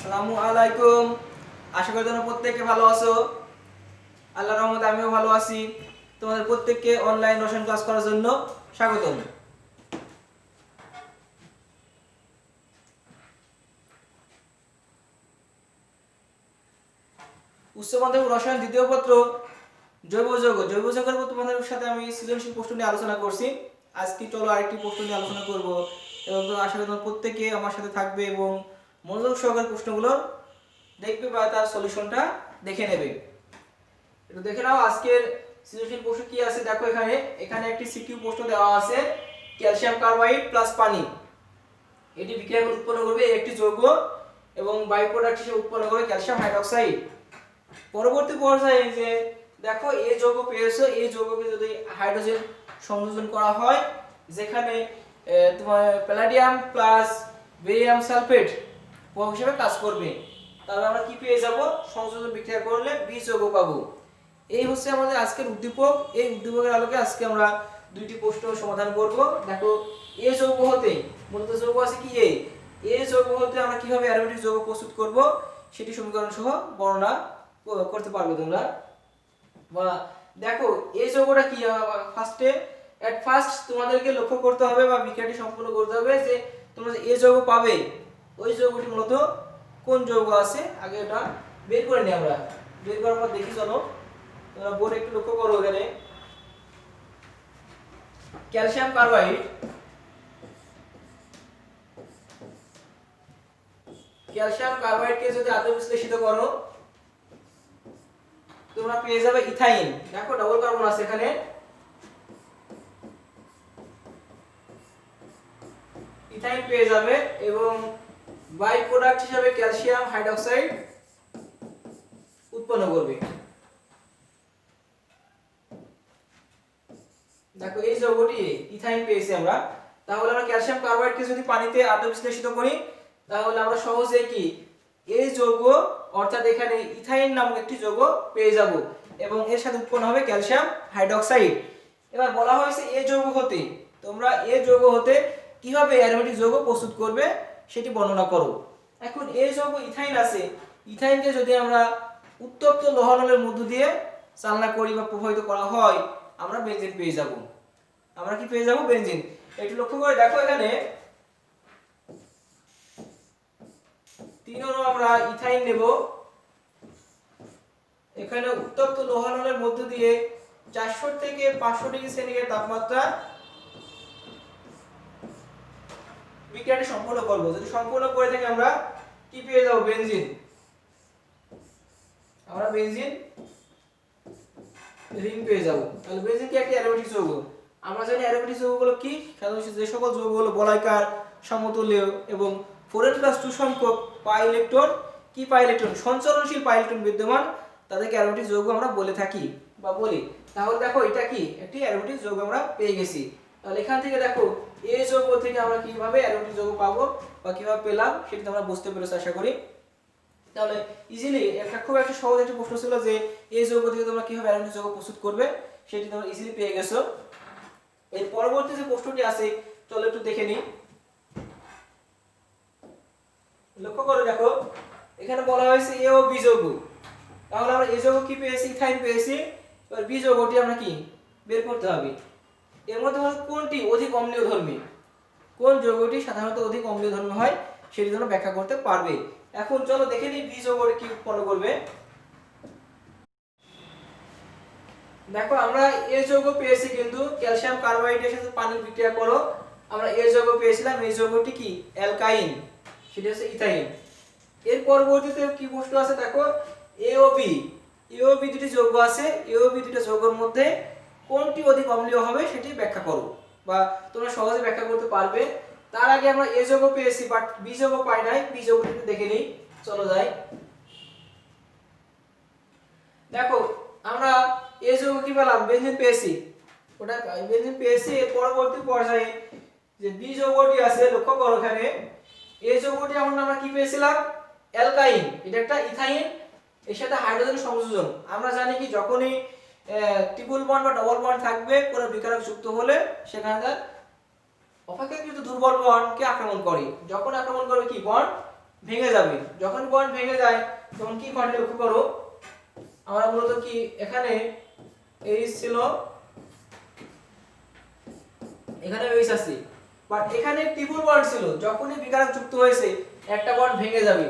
আসসালামু আলাইকুম। আশা করি তোমরা প্রত্যেকে ভালো আছো। আল্লাহর রহমতে আমিও ভালো আছি। তোমাদের প্রত্যেককে অনলাইন রসায়ন ক্লাস করার জন্য স্বাগতম। উচ্চ মাধ্যমিক রসায়ন দ্বিতীয় পত্র জৈব যৌগের উপর তোমাদের সাথে আমি সৃজনশীল প্রশ্ন নিয়ে আলোচনা করছি। আজকে চলো আরেকটি প্রশ্ন নিয়ে আলোচনা করব এবং আশা করি তোমরা প্রত্যেকে আমার সাথে থাকবে এবং মনোযোগ সহকারে প্রশ্নগুলো দেখবে বা তার সলিউশনটা দেখে নেবে। একটু দেখে নাও আজকের সৃজনশীল প্রশ্ন কি আছে। দেখো এখানে একটি সিকিউ প্রশ্ন দেওয়া আছে, ক্যালসিয়াম কার্বাইড প্লাস পানি এটি বিক্রিয়া করে উৎপন্ন করবে একটি যৌগ এবং বাই প্রোডাক্ট হিসেবে উৎপন্ন করবে ক্যালসিয়াম হাইড্রোক্সাইড। পরবর্তী পর্যায়ে যে দেখো এই যৌগ পেয়েছো, এই যৌগকে যদি হাইড্রোজেন সংযোজন করা হয় যেখানে তোমার প্যালাডিয়াম প্লাস বেরিয়াম সালফেট প্রভাব হিসেবে কাজ করবে, তাহলে আমরা কি পেয়ে যাব? সংযোজন বিক্রিয়া করলে বি যৌগ পাবো। এই হচ্ছে আমাদের আজকের উদ্দীপক। এই উদ্দীপকের আলোকে আজকে আমরা দুইটি প্রশ্ন সমাধান করব। দেখো এ যৌগ হতে, মূলত যৌগ আছে কি এ যৌগ হতে আমরা কিভাবে অ্যারোমেটিক যৌগ প্রস্তুত করব সেটি সমীকরণ সহ বর্ণনা করতে পারবে তোমরা। বা দেখো এই যৌগটা কি, ফার্স্ট তোমাদেরকে লক্ষ্য করতে হবে বা বিক্রিয়াটি সম্পূর্ণ করতে হবে যে তোমরা যে এই যৌগ পাবে ওই যৌগটি মূলত কোন যৌগ আছে আগে এটা বের করে নিই আমরা। বের করার পর দেখি, চলো তোমরা বোর্ডে একটু লক্ষ্য করো। এখানে ক্যালসিয়াম কার্বাইডকে যদি আদর্শ বিশ্লেষিত করো তোমরা পেয়ে যাবে ইথাইন। দেখো ডাবল কার্বন আছে এখানে, ইথাইন পেয়ে যাবে এবং বাই প্রোডাক্ট হিসেবে ক্যালসিয়াম হাইড্রোক্সাইড উৎপন্ন করবে। দেখো এই যৌগটি ইথাইন পেয়েছি আমরা। তাহলে আমরা ক্যালসিয়াম কার্বাইডকে যদি পানিতে আদর্শ বিশ্লেষিত করি তাহলে আমরা সহজেই কি এই যৌগ অর্থাৎ এখানে ইথাইন নামক একটি যৌগ পেয়ে যাব এবং এর সাথে উৎপন্ন হবে ক্যালসিয়াম হাইড্রোক্সাইড। এবার বলা হয়েছে এই যৌগ হতে তোমরা এই যৌগ হতে কিভাবে অ্যারোমেটিক যৌগ প্রস্তুত করবে সেটি বর্ণনা করো। এখন এই যৌগ ইথাইন আছে, ইথাইনকে যদি আমরা উত্তপ্ত লোহানলের মধ্য দিয়ে চালনা করি বা প্রবাহিত করা হয় আমরা বেনজিন পেয়ে যাব। আমরা কি পেয়ে যাব? বেনজিন। একটু লক্ষ্য করে দেখো এখানে 3 অনু আমরা ইথাইন নেব। এখানে উত্তপ্ত লোহানলের মধ্য দিয়ে 400 থেকে 500 ডিগ্রি সেন্টিগ্রেড তাপমাত্রা বিক্রিয়াটি সম্পূর্ণ করব। যদি সম্পূর্ণ করে থাকি আমরা কি পেয়ে যাব? বেনজিন। আমরা বেনজিন রিং পেয়ে যাব। তাহলে বেনজিন কি একটি অ্যারোমেটিক যৌগ? আমরা জানি অ্যারোমেটিক যৌগগুলো কি, সাধারণত যে সকল যৌগগুলো বলাইকার, সমতুল্য এবং 4n+2 সংখ্যক পাই ইলেকট্রন সঞ্চরণশীল পাই ইলেকট্রন বিদ্যমান তাদেরকে অ্যারোমেটিক যৌগ আমরা বলে থাকি বা বলি। তাহলে দেখো এটা কি একটি অ্যারোমেটিক যৌগ আমরা পেয়ে গেছি। তাহলে এখান থেকে দেখো এই যৌগ থেকে আমরা কিভাবে অ্যারোমেটিক যৌগ পাবো বা কিভাবে পেলাম সেটি তোমরা বুঝতে পেরেছো আশা করি। তাহলে ইজিলি খুব একটা সহজ একটা প্রশ্ন ছিল যে এই যৌগ থেকে তোমরা কিভাবে অ্যারোমেটিক যৌগ প্রস্তুত করবে সেটি তোমরা ইজিলি পেয়ে গেছো। এর পরবর্তী যে প্রশ্নটি আছে চলো একটু দেখে নিই। লক্ষ্য করে দেখো এখানে বলা হয়েছে এ ও বি যৌগ। তাহলে আমরা এ যৌগ কি পেয়েছি? ইথাইন পেয়েছি। এবার বি যৌগটি আমরা কি বের করতে হবে। এর মধ্যে কোনটি অধিক অম্লীয় ধর্মী, কোন যৌগটি সাধারণত অধিক অম্লীয় ধর্মী হয় সেটি তোমরা ব্যাখ্যা করতে পারবে। এখন চলো দেখে নিই বি যৌগটি কি উৎপন্ন করবে। দেখো আমরা এ যৌগ পেয়েছি কিন্তু ক্যালসিয়াম কার্বাইডের সাথে পানি বিক্রিয়া করো আমরা এ যৌগ পেয়েছিলাম। এই যৌগটি কি অ্যালকাইন, সেটা হচ্ছে ইথাইন। এর পরবর্তীতে কি প্রশ্ন আছে দেখো এ ও বি দুটি যৌগ আছে। এ ও বি দুটি যৌগের মধ্যে কোনটি অধিক অম্লীয় হবে সেটি ব্যাখ্যা করো বা তোমরা সহজে ব্যাখ্যা করতে পারবে। তার আগে আমরা এ যৌগ পেয়েছি বাট বি যৌগ পাই নাই। বি যৌগটি দেখে নিই, চলো যাই। দেখো আমরা এই যৌগ কি পেলাম? বেনজিন পেয়েছি। ওটা বেনজিন পেয়েছি। এর পরবর্তী পর্যায়ে যে বি যৌগটি আছে লক্ষ্য করো এখানে এই যৌগটি আমরা কি পেয়েছিলাম? অ্যালকাইন। এটা একটা ইথাইন, এর সাথে হাইড্রোজেন সংযোজন। আমরা জানি কি যখনই ট্রিপল বন্ড বা ডবল বন্ড থাকবে কোনো বিকারক যুক্ত হলে সেখানে অপেক্ষাকৃত দুর্বল বন্ডকে আক্রমণ করে। যখন আক্রমণ করবে কি বন্ড ভেঙে যাবে। যখন বন্ড ভেঙে যায় তখন কি ঘটে লক্ষ্য করো, আমরা মূলত কি এখানে H ছিল, এখানে H আছে, বাট এখানে ট্রিপল বন্ড ছিল। যখনই বিকারক যুক্ত হয়েছে একটা বন্ড ভেঙে যাবে।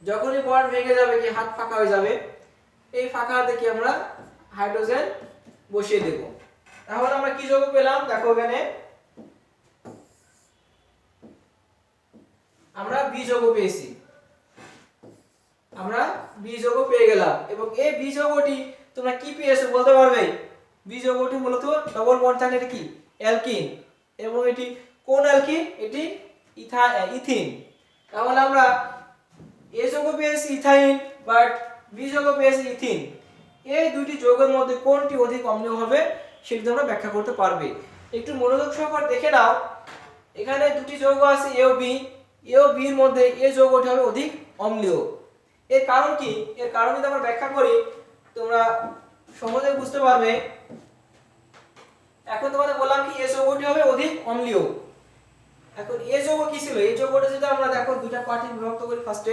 যখনই বন্ড ভেঙে যাবে কি হাত ফাঁকা হয়ে যাবে, এই ফাঁকা হাতে কি আমরা হাইড্রোজেন বসিয়ে দেব। তাহলে আমরা কি যৌগ পেলাম, দেখো এখানে আমরা বি যৌগ পেয়েছি, আমরা বি যৌগ পেয়ে গেলাম। এবং এই বি যৌগটি তোমরা কি পেয়েছো বলতে পারবে? বি যৌগটি মূলত ডবল বন্ড থাকে, এটা কি অ্যালকিন, এবং এটি কোন অ্যালকিন? এটি ইথিন। তাহলে আমরা এ যৌগ পেয়েছি ইথাইন, বাট বি যৌগ পেয়েছি ইথিন। এই দুটি যৌগের মধ্যে কোনটি অধিক অম্লীয় হবে সেটি তোমরা ব্যাখ্যা করতে পারবে। একটু মনোযোগ সহকারে দেখে নাও, এখানে দুটি যৌগ আছে এ ও বি। এ ও বি এর মধ্যে এ যৌগটি হবে অধিক অম্লীয়। এর কারণ কি? এর কারণ যদি আমরা ব্যাখ্যা করি তোমরা সহজে বুঝতে পারবে। এখন তোমাদের বললাম কি এ যৌগটি হবে অধিক অম্লীয়। এখন এ যৌগ কি ছিল? এই যৌগটা যদি আমরা দেখো দুইটা পার্টে বিভক্ত করি, ফার্স্ট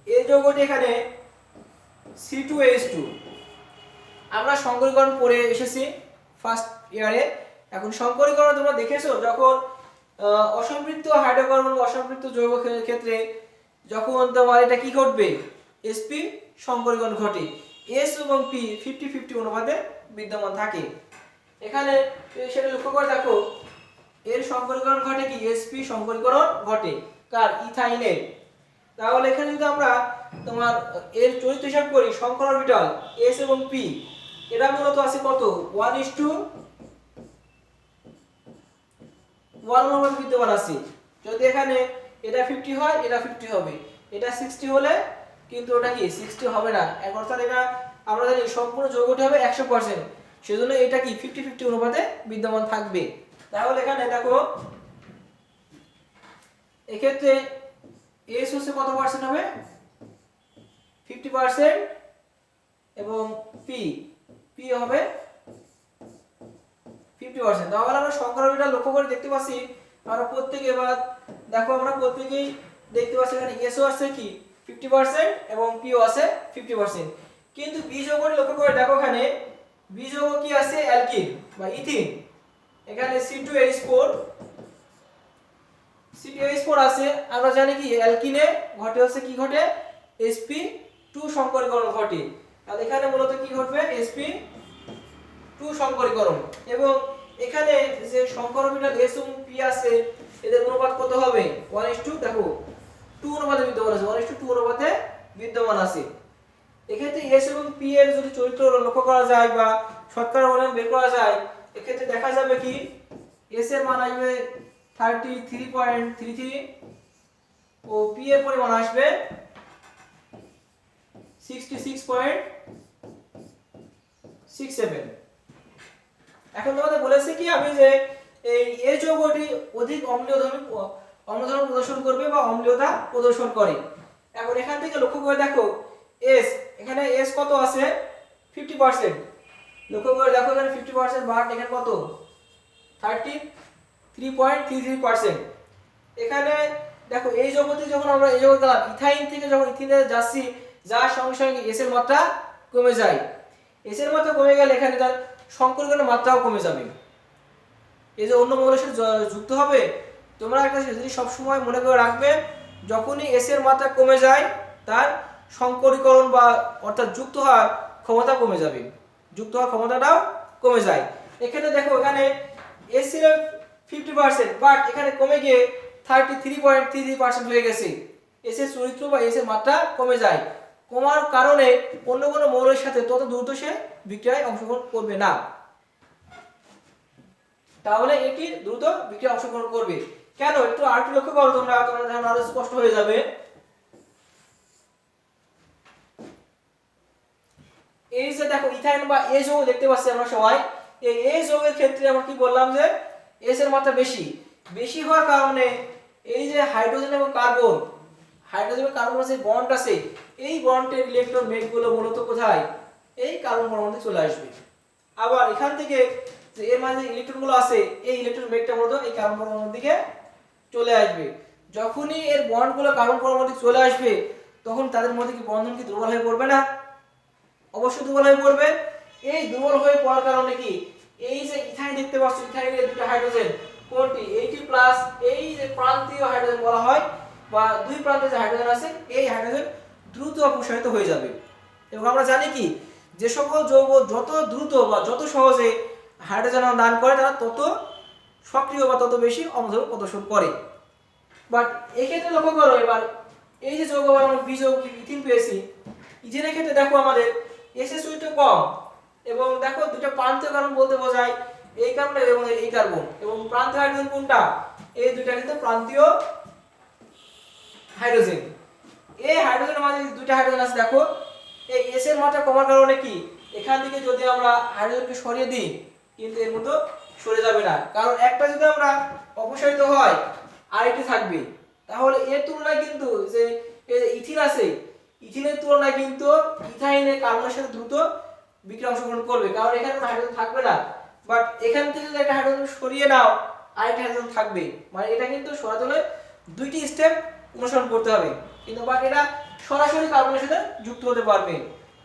এ যৌগটি এখানে C2H2 আমরা সংকরীকরণ পড়ে এসেছি ফার্স্ট ইয়ারে। এখন সংকরীকরণ তোমরা দেখেছো, যখন অসম্পৃক্ত হাইড্রোকার্বন বা অসম্পৃক্ত যৌগ ক্ষেত্রে যখন তোমার এটা কি ঘটবে, sp সংকরীকরণ ঘটে, s এবং p 50-50 অনুপাতে বিদ্যমান থাকে। এখানে সেটা লক্ষ্য করে দেখো, এর সংকরীকরণ ঘটে কি sp সংকরীকরণ ঘটে কার? ইথাইনের। তাহলে এখানে যদি আমরা তোমার এর চরিত্র হিসাব করি, সংকর অরবিটাল s এবং p এরা মূলত আছে কত? 1:1 অনুপাতে বিদ্যমান আছে। যদি এখানে এটা 50 হয়, এটা 50 হবে, এটা 60 হলে কিন্তু ওটা কি 60 হবে না। এক অর্থাৎ এটা আমরা জানি সম্পূর্ণ যৌগটি হবে 100%, সেজন্য এটা কি 50-50 অনুপাতে বিদ্যমান থাকবে। তাহলে এখানে দেখো এক্ষেত্রে S হচ্ছে কত পার্সেন্ট হবে? 50%, এবং P হবে 50%। তাহলে আমরা সংকর অরবিটাল লক্ষ্য করে দেখতে পাচ্ছি, আমরা প্রত্যেকে এবার দেখো আমরা প্রত্যেকেই দেখতে পাচ্ছি এখানে S ও আছে কি 50% এবং P ও আছে 50%। কিন্তু বি যৌগটি লক্ষ্য করে দেখো, এখানে বি যৌগ কি আছে? অ্যালকিন বা ইথিন। এখানে C2H4 আছে। আমরা জানি কি অ্যালকিনে ঘটে হচ্ছে কি ঘটে? sp2 সংকরীকরণ ঘটে। তাহলে এখানে মূলত কি ঘটবে? sp2 সংকরীকরণ। এবং এখানে যে সংকর অরবিটাল s এবং p আছে এদের অনুপাত কত হবে? 1:2 দেখো 2 অনুপাতে বিদ্যমান আছে, 1:2 অনুপাতে বিদ্যমান আছে। এক্ষেত্রে s এবং p এর যদি চরিত্র লক্ষ্য করা যায় বা শতকরা অনুপাত বের করা যায়, এক্ষেত্রে দেখা যাবে কি s এর মান আসবে 33.33 ও p এর পরিমাণ আসবে 66.67। এখন তোমাদের বলেছি কি আমি যে এই এ যৌগটি অধিক অম্লীয়ধর্মী অম্লধর্ম প্রদর্শন করবে বা অম্লীয়তা প্রদর্শন করে। এখন এখান থেকে লক্ষ্য করে দেখো s, এখানে s কত আছে? 50%। লক্ষ্য করে দেখো এখানে 50%, বাট এখানে কত? 33.33%। এখানে দেখো এই যৌগটি যখন আমরা এই যৌগ গেলাম ইথাইন থেকে যখন ইথিনে যাচ্ছি, যার সঙ্গে সঙ্গে s এর মাত্রা কমে যায়। s এর মাত্রা কমে গেলে এখানে তার সংকরীকরণের মাত্রাও কমে যাবে। এই যে অন্য মৌলের সাথে যুক্ত হবে, তোমরা একটা জিনিস সব সময় মনে করে রাখবে, যখনই s এর মাত্রা কমে যায় তার সংকরীকরণ বা অর্থাৎ যুক্ত হওয়ার ক্ষমতা কমে যাবে, যুক্ত হওয়ার ক্ষমতাটাও কমে যায়। এখানে দেখো এখানে s ছিল 50%, বাট এখানে কমে গিয়ে 33.33% হয়ে গেছে। s এর চরিত্র বা s এর মাত্রা কমে যায়। কমার কারণে অন্য কোনো মৌলের সাথে তত দ্রুত সে বিক্রিয়ায় অংশগ্রহণ করবে না। তাহলে এটি দ্রুত বিক্রিয়ায় অংশগ্রহণ করবে কেন? একটু আরেকটু লক্ষ্য করো, তোমাদের ধারণা আরো স্পষ্ট হয়ে যাবে। এই যে দেখো ইথাইন বা এ যৌগ দেখতে পাচ্ছি আমরা সবাই, এই এ যৌগের ক্ষেত্রে আমরা কি বললাম যে s এর মাত্রা বেশি হওয়ার কারণে এই যে হাইড্রোজেন এবং কার্বন যে বন্ড আছে, এই বন্ডের ইলেকট্রন মেঘগুলো মূলত কোথায়? এই কার্বন পরমাণুতে চলে আসবে। আবার এখান থেকে যে এর মাঝে ইলেকট্রনগুলো আছে, এই ইলেকট্রন মেঘটা মূলত এই কার্বন পরমাণুর দিকে চলে আসবে। যখনই এর বন্ডগুলো কার্বন পরমাণু চলে আসবে তখন তাদের মধ্যে কি বন্ধন কি দুর্বল হয়ে পড়বে না? অবশ্যই দুর্বল হয়ে পড়বে। এই দুর্বল হয়ে পড়ার কারণে কি এই যে ইথাইন দেখতে পাচ্ছ, ইথাইনের দুটো হাইড্রোজেন কোনটি 80+ এই যে প্রান্তীয় হাইড্রোজেন বলা হয় বা দুই প্রান্তে যে হাইড্রোজেন আছে এই হাইড্রোজেন দ্রুত অপসারিত হয়ে যাবে। এবং আমরা জানি কি যে সকল যৌগ যত দ্রুত বা যত সহজে হাইড্রোজেন দান করে তারা তত সক্রিয় বা তত বেশি অম্লধর্ম প্রদর্শন করে। বাট এক্ষেত্রে লক্ষ্য করো এবার এই যে যৌগ আমরা বিযৌগ ইথিন পেয়েছি, ইথিনের ক্ষেত্রে দেখো আমাদের SSO টা কম এবং দেখো দুটো প্রান্তীয় কার্বন বলতে বোঝায় এই কার্বন এবং এই কার্বন, এবং প্রান্তীয় হাইড্রোজেন কোনটা? এই দুটো কিন্তু প্রান্তীয় হাইড্রোজেন। এই হাইড্রোজেনের মাঝে দুটো হাইড্রোজেন আছে দেখো, এই S এর মাত্রা কমার কারণে কি এখান থেকে যদি আমরা হাইড্রোজেনকে সরিয়ে দিই কিন্তু এর মতো সরে যাবে না, কারণ একটা যদি আমরা অপসারিত হয় আরেকটি থাকবে। তাহলে এর তুলনায় কিন্তু যে ইথিন আছে, ইথিনের তুলনায় কিন্তু ইথাইনের কার্বনের সাথে দ্রুত বিক্রিয়া অংশগ্রহণ করবে, কারণ এখানে কোনো হাইড্রোজেন থাকবে না। বাট এখান থেকে যদি একটা হাইড্রোজেন সরিয়ে নাও আরেকটা হাইড্রোজেন থাকবে, মানে এটা কিন্তু সরাতে হলে দুইটি স্টেপ অনুসরণ করতে হবে। কিন্তু বাট এটা সরাসরি কার্বনের সাথে যুক্ত হতে পারবে,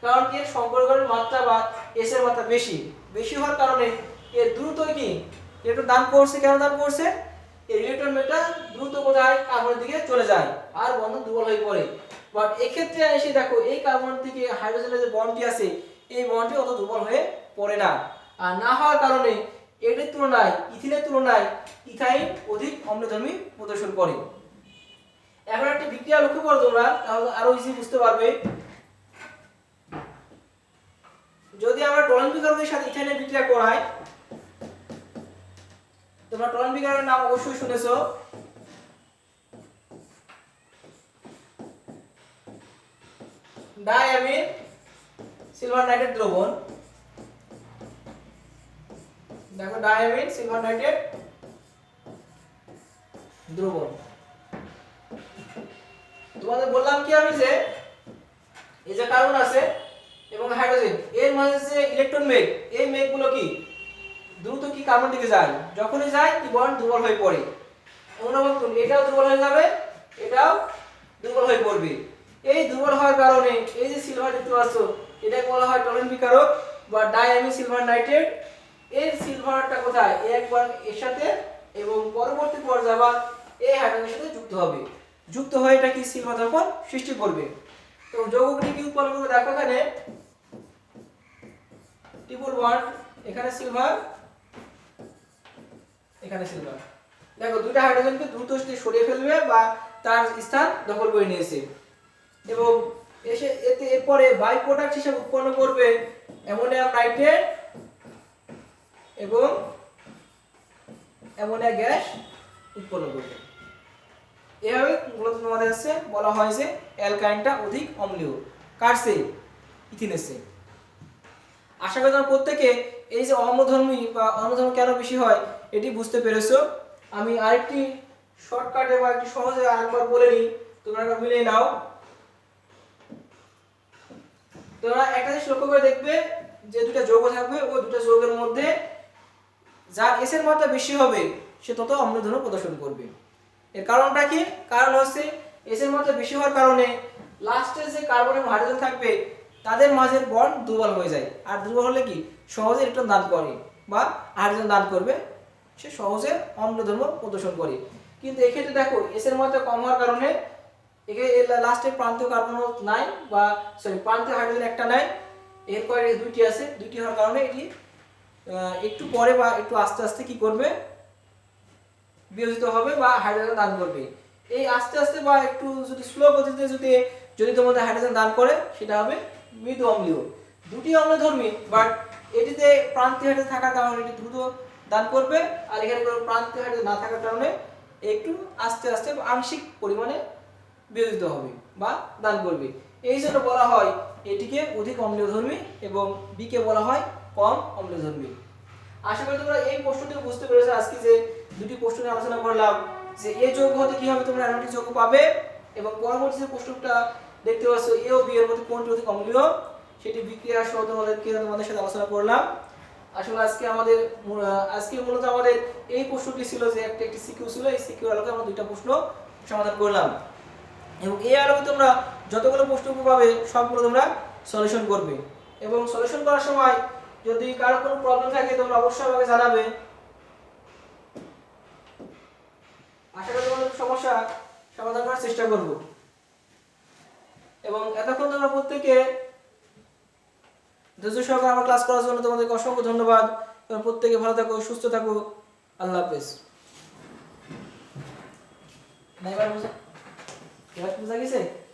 কারণ এর সম্পর্কের মাত্রা বা এস এর মাত্রা বেশি বেশি হওয়ার কারণে এর দ্রুত কি ইলেকট্রন দান করছে। কেন দান করছে? এই ইলেকট্রন মেটা দ্রুত কোথায় কার্বনের দিকে চলে যায় আর বন্ধন দুর্বল হয়ে পড়ে। বাট এক্ষেত্রে এসে দেখো এই কার্বন থেকে হাইড্রোজেনের যে বন্ডটি আছে এই বন্ডটি অত দুর্বল হয়ে পড়ে না, আর না হওয়ার কারণে এটির তুলনায় ইথিনের তুলনায় ইথাইন অধিক অম্লধর্মী প্রদর্শন করে। এখন একটা বিক্রিয়া লক্ষ্য করো তোমরা, তাহলে আরো ইজি বুঝতে পারবে। যদি আমরা টলান বিকারকের সাথে ইথাইনের বিক্রিয়া করাই, তোমরা টলান বিকারকের নাম অবশ্যই শুনেছো। ডাইঅ্যামিন সিলভার নাইট্রেট দ্রবণ, দেখো ডাইঅ্যামিন সিলভার নাইট্রেট দ্রবণ। তোমাদের বললাম কি আমি যে এই যে কার্বন আছে এবং হাইড্রোজেন এর মাঝে যে ইলেকট্রন মেঘ, এই মেঘগুলো কি দ্রুত কি কার্বন দিকে যায়, যখনই যায় কি বন্ড দুর্বল হয়ে পড়ে। এমন মতন এটাও দুর্বল হয়ে যাবে, এটাও দুর্বল হয়ে পড়বে। এই দুর্বল হওয়ার কারণে এই যে সিলভার দেখতে পাচ্ছ এটাকে বলা হয় টলেন বিকারক বা ডাইঅ্যামিন সিলভার নাইট্রেট। এর সিলভারটা কোথায় একবার এর সাথে এবং পরবর্তী পর্যায়ে আবার এই হাইড্রোজেনের সাথে যুক্ত হবে, যুক্ত হয়ে এটা কি সিলভার দ্রবণ সৃষ্টি করবে। তো যৌগটি কি উৎপন্ন করবে দেখো এখানে ট্রিপল বন্ড, এখানে সিলভার এখানে সিলভার। দেখো দুটো হাইড্রোজেনকে দ্রুত সরিয়ে ফেলবে বা তার স্থান দখল করে নিয়েছে এবং এসে এতে এরপরে বাই প্রোডাক্ট হিসেবে উৎপন্ন করবে অ্যামোনিয়াম নাইট্রেট এবং অ্যামোনিয়া গ্যাস উৎপন্ন করবে। এভাবে মূলত তোমাদের কাছে বলা হয় যে অ্যালকাইনটা অধিক অম্লীয়, কারছে ইথিনের চেয়ে। আশা করি তোমরা প্রত্যেকে এই যে অম্লধর্মী বা অম্লধর্ম কেন বেশি হয় এটি বুঝতে পেরেছো। আমি আরেকটি শর্টকাটে বা একটি সহজে আরেকবার বলে নিই, তোমরা একবার মিলিয়ে নাও। তোমরা একটা জিনিস লক্ষ্য করে দেখবে যে দুটো যৌগ থাকবে ওই দুটো যৌগের মধ্যে যার এস এর মাত্রা বেশি হবে সে তত অম্লধর্ম প্রদর্শন করবে। এর কারণটা কি? কারণ হচ্ছে এস এর মাত্রা বেশি হওয়ার কারণে লাস্টে যে কার্বন এবং হাইড্রোজেন থাকবে তাদের মাঝের বন্ড দুর্বল হয়ে যায়, আর দুর্বল হলে কি সহজে ইলেকট্রন দান করে বা হাইড্রোজেন দান করবে, সে সহজে অম্লধর্ম প্রদর্শন করে। কিন্তু এক্ষেত্রে দেখো এস এর মাত্রা কম হওয়ার কারণে এখানে লাস্টে প্রান্তীয় কার্বন নাই বা সরি প্রান্তীয় হাইড্রোজেন একটা নাই, এরপরে দুইটি আছে, দুইটি হওয়ার কারণে এটি একটু পরে বা একটু আস্তে আস্তে কি করবে বিয়োজিত হবে বা হাইড্রোজেন দান করবে। এই আস্তে আস্তে বা একটু যদি স্লো গতিতে যদি তোমাদের হাইড্রোজেন দান করে সেটা হবে মৃদু অম্লীয়। দুটি অম্লধর্মী বাট এটিতে প্রান্তীয় হাইড্রোজেন থাকার কারণে এটি দ্রুত দান করবে, আর এখানে কোনো প্রান্তীয় হাইড্রোজেন না থাকার কারণে একটু আস্তে আস্তে আংশিক পরিমাণে বিয়োজিত হবে বা দান করবে। এই জন্য বলা হয় এটিকে অধিক অম্লধর্মী এবং বিকে বলা হয় কম অম্লধর্মী। আশা করি তোমরা এই প্রশ্নটি বুঝতে পেরেছো। আজকে যে দুটি প্রশ্ন নিয়ে আলোচনা করলাম যে এ যৌগ হতে কি হবে তোমরা অ্যারোমেটিক যৌগ পাবে, এবং পরবর্তী যে প্রশ্নটা দেখতে পাচ্ছ এ ও বি এর মধ্যে কোনটি অধিক অম্লীয় সেটি বিক্রিয়া সহ তোমাদের সাথে আলোচনা করলাম। আসলে আজকে মূলত আমাদের এই প্রশ্নটি ছিল যে একটি সিকিউ ছিল, এই সিকিউর আলোকে আমরা দুইটা প্রশ্ন সমাধান করলাম। এবং এই আলোকে তোমরা যতগুলো প্রশ্ন পাবে সবগুলো তোমরা সলিউশন করবে। এবং সলিউশন করার সময় যদি কারো কোনো প্রবলেম থাকে তোমরা অবশ্যই আমাকে জানাবে। আশা করি তোমাদের সমস্যা সমাধান করার চেষ্টা করব। এবং এতক্ষণ তোমরা প্রত্যেকে ধৈর্য সহকারে আমার ক্লাস করার জন্য তোমাদেরকে অসংখ্য ধন্যবাদ। এবং প্রত্যেকে ভালো থাকো, সুস্থ থাকো। আল্লাহ হাফেজ। এবার বুঝা গেছে?